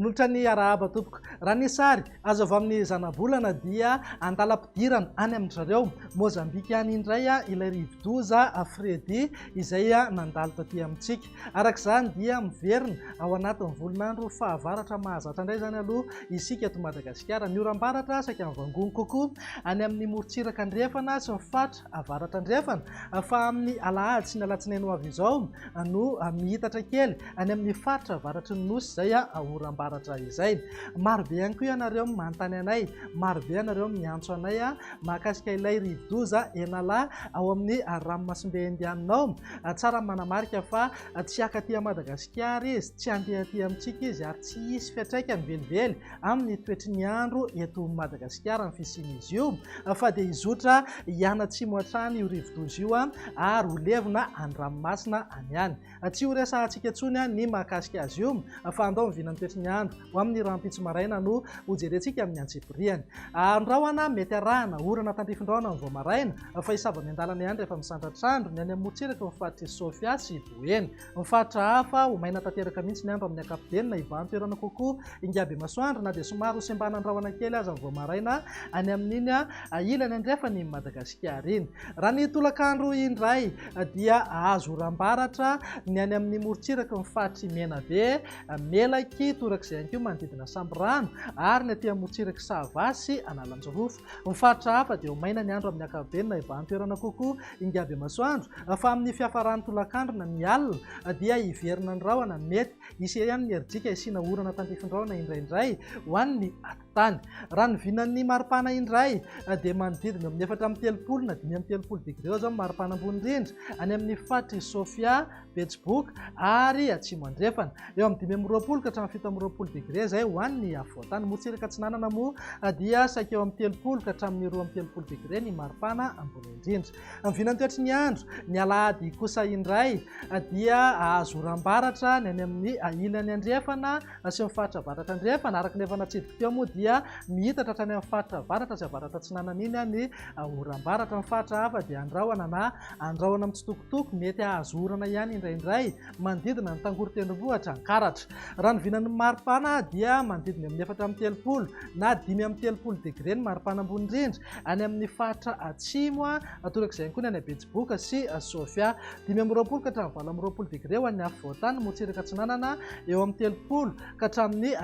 manolotra ny arahaba tompoko. Raha ny sary azo avy amin'ny zanabolana dia andalam-pidirana any amin'ny zareo Mozambika any indray ilay rivodoza Fredy izay nandalo taty amintsika. Arak'izany dia miverina ao anatin'ny volonandro fahavaratra mahazatra indray zany aloha isika eto Madagasikara. Ny oram-baratra saika mivangony kokoa any amin'ny morontsiraka andrefana sy ny fatra avaratra andrefana, fa amin'ny alahady sy ny alatsinainy ho avy izao no mihitatra kely any amin'ny fatra avaratry ny nosy izay oram-baratra izay. Marobe ihany koa ianareo manontany anay, marobe ianareo miantso anay mahakasika ilay rivodoza Enala ao amin'ny ranomasimbe indianina. Tsara manamarika fa tsy akaty Madagasikara izy, tsy andeha aty amintsika izy ary tsy hisy fiantraikany velively amin'ny toetry ny andro eto Madagasikara ny fisian'izy io, fa dia izotra hianatsimo hatrany io rivodoza io ary ho levina an-dranomasina any ihany. Tsy ho resahantsika intsony ny mahakasika azy io, fa andao miviana ny toetry ny andro ho amin'ny rampitso maraina no hojerentsika amin'ny antsipiriany. Andrahoana mety arahana orana tandrifin-drahona ny vao maraina, fa hisava ny an-dalana ihany rehefa misandratrandro ny any amin'ny morontsiraka ny fatra Sofia sy Boeny. Ny fatra hafa ho maina tanteraka mihitsy ny andro amin'ny ankapobeny na hivahan-toerana kokoa ingaby masoandro na dia somary ho sembana andrahoana kely aza ny vao maraina any amin'iny ilany andrefany Madagasikara iny. Raha ny tolakandro indray dia azo oram-baratra ny any amin'ny morontsiraka ny fatry Menabe, Melaky, torak'izay ihany koa manodidina Samborano ary ny aty morontsiraka Savasy, Analanjorofo. Ny fatra hafa dia ho maina ny andro amin'ny ankapobeny na hivahan-toerana kokoa ingaby masoandro, fa amin'ny fiafaran'ny tolakandro na ny alina dia hiverina ny rahona mety hisy ihany ny herijika isiana orana tandrifin-drahona indraindray ho an'ny atotany. Raha ny vinan'ny maripana indray dia manodidina amin'ny 4 na 5 degré zao maripana ambony indrindra any amin'ny fatry Sofia, Betsiboka ary atsimo andrefana. Eo amin'ny 5 ka hatramin'ny 7 degré zay ho an'ny afovoantany. Morontsiraka Atsinanana moa dia saika eo amin'ny 30 ka hatramin'ny 12 degré ny maripana ambony indrindra. Ny vinan'ny toetry ny andro ny alahady kosa indray dia azo oram-baratra ny any amin'ny ilany andrefana sy ny fatra avaratra andrefana. Araka ny efa natsidika teo moa dia mihitatra hatrany amin'ny fatra avaratra sy avaratra Atsinanana iny ny oram-baratra. Ny fatra hafa dia andrahoana na andrahoana mitsitokotoko mety azo orana ihany indraindray manodidina ny Tangoro tendrombohitra Ankaratra. Raha ny vinan'ny maripana dia manodidina amin'ny 4 na 5 degré ny maripana ambony indrindra any amin'ny fatra atsimo torak'izay ihany koa ny any Betsiboka sy Sofia. 20 ka hatramin'ny 20 degré ho an'ny afovoantany. Morontsiraka Atsinanana eo amin'ny 30 ka hatramin'ny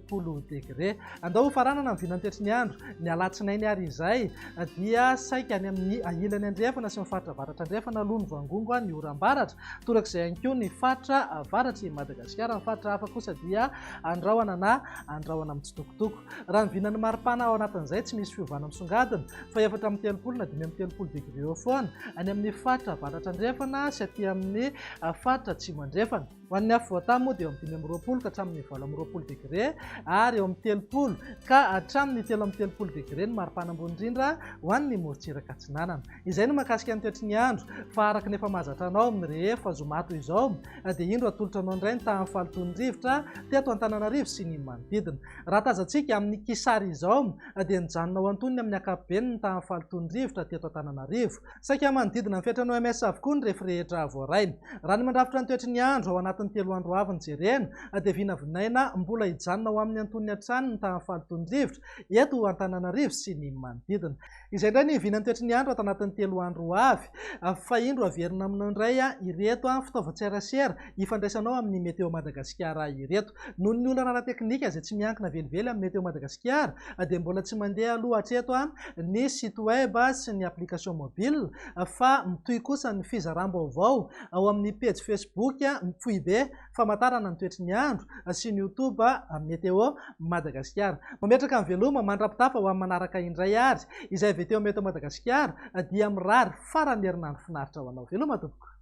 13 degré. Andao faranana ny vinan'ny toetry ny andro ny alatsinainy ary izay dia saika any amin'ny ilany andrefana sy ny fatra avaratra andrefana aloha ny vangongo ny oram-baratra. Torak'izay ihany koa ny fatra avaratry Madagasikara. Ny fatra hafa kosa dia andrahoana na andrahoana mitsitokotoko. Raha ny vinan'ny maripana ao anatin'izay tsy misy fiovana misongadina fa 4 na 5 degré eo foana any amin'ny fatra avaratra andrefana sy aty amin'ny fatra atsimo andrefana. Ho an'ny afovoantany moa dia eo amin'ny 20 ka hatramin'ny 20 degré ary eo amin'ny 30 ka hatramin'ny 13 degré ny maripana ambony indrindra ho an'ny morontsiraka Atsinanana. Izay no mahakasika ny toetry ny andro, fa araka ny efa mahazatra anao rehefa zomato izao dia indro atolotra anao indray ny tahan'ny faloton'ny-drivotra teto Antananarivo sy ny manodidina. Raha tazantsika amin'ny kisary izao dia nijanona ao antonony amin'ny ankapobeny ny tahan'ny faloton'ny-rivotra teto Antananarivo. Saika manodidina ny fetrany OMS avokoa ny rehefa voaraina. Raha ny mandrafitra ny toetry ny andro ao anatin'ny 3 andro avy ny jerena dia vinavinaina mbola hijanona ao amin'ny antonony hatrany ny tahan'ny faloton'ny-rivotra eto Antananarivo sy ny manodidina. Izay indray ny vinan'ny toetry ny andro ato anatin'ny 3 andro avy, fa indro averina aminao indray ireto fitaovan-tserasera ifandraisanao amin'ny Meteo Madagasikara ireto. Noho ny olana ara-teknika izay tsy miankina velively amin'ny Meteo Madagasikara dia mbola tsy mandeha aloha hatreto ny site web sy ny application mobile, fa mitohy kosa ny fizaram-baovao ao amin'ny page Facebook Foibe famantarana ny toetry ny andro sy ny YouTube Meteo Madagasikara. Mametraka amin'ny veloma mandrapitafa ho amin'ny manaraka indray ary izay avy teo Meteo Madagasikara dia mirary farany herinandro finaritra ho anao. Veloma tompoko.